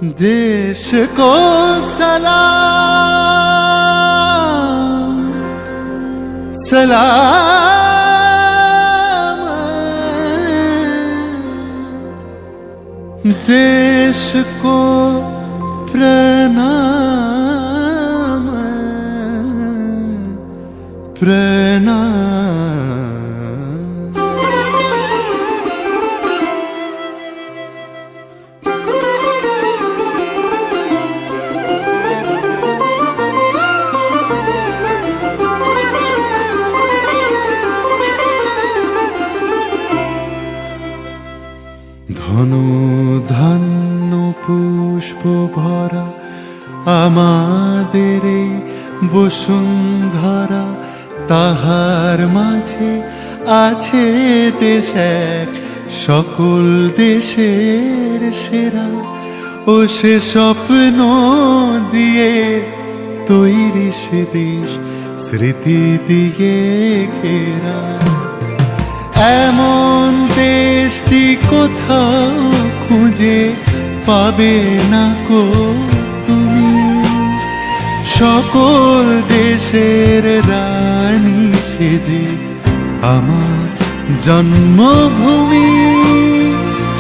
देश को सलाम सलाम, देश को प्रणाम प्रणाम। ধন ধান্য পুষ্প ভরা আমাদের এই বসুন্ধরা, তাহার মাঝে আছে দেশ এক সকল দেশের সেরা। ও সে স্বপ্ন দিয়ে তৈরি সে দেশ স্মৃতি দিয়ে ঘেরা। এমন দেশটি কোথাও খুঁজে পাবে না কো তুমি, সকল দেশের রানী সেজে আমার জন্মভূমি,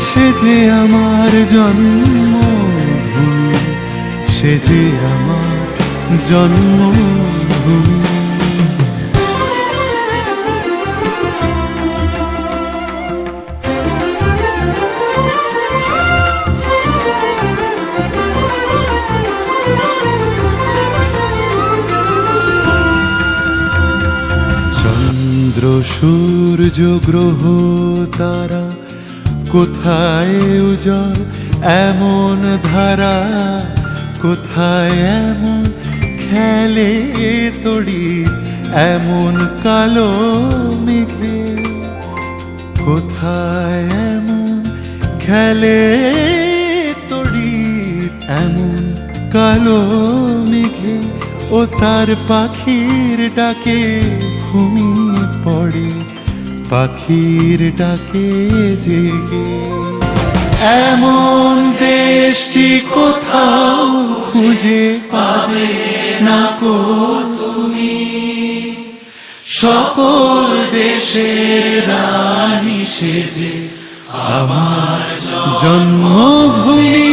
সেজে আমার জন্মভূমি, সেজে আমার জন্মভূমি। চন্দ্র সূর্য গ্রহ তারা কোথায় উজ্জ্বল এমন ধারা, কোথায় এমন খেলে তড়ি এমন কালো মেঘে, কোথায় এমন খেলে তড়ি এমন কালো মেঘে। ও তার পাখির ডাকে ঘুমিয়ে পড়ে, পাখির ডাকে জেগে। এমন দেশটি কোথাও খুঁজে পাবে না কো তুমি, সকল দেশের রানী সেজে আমার জন্মভূমি,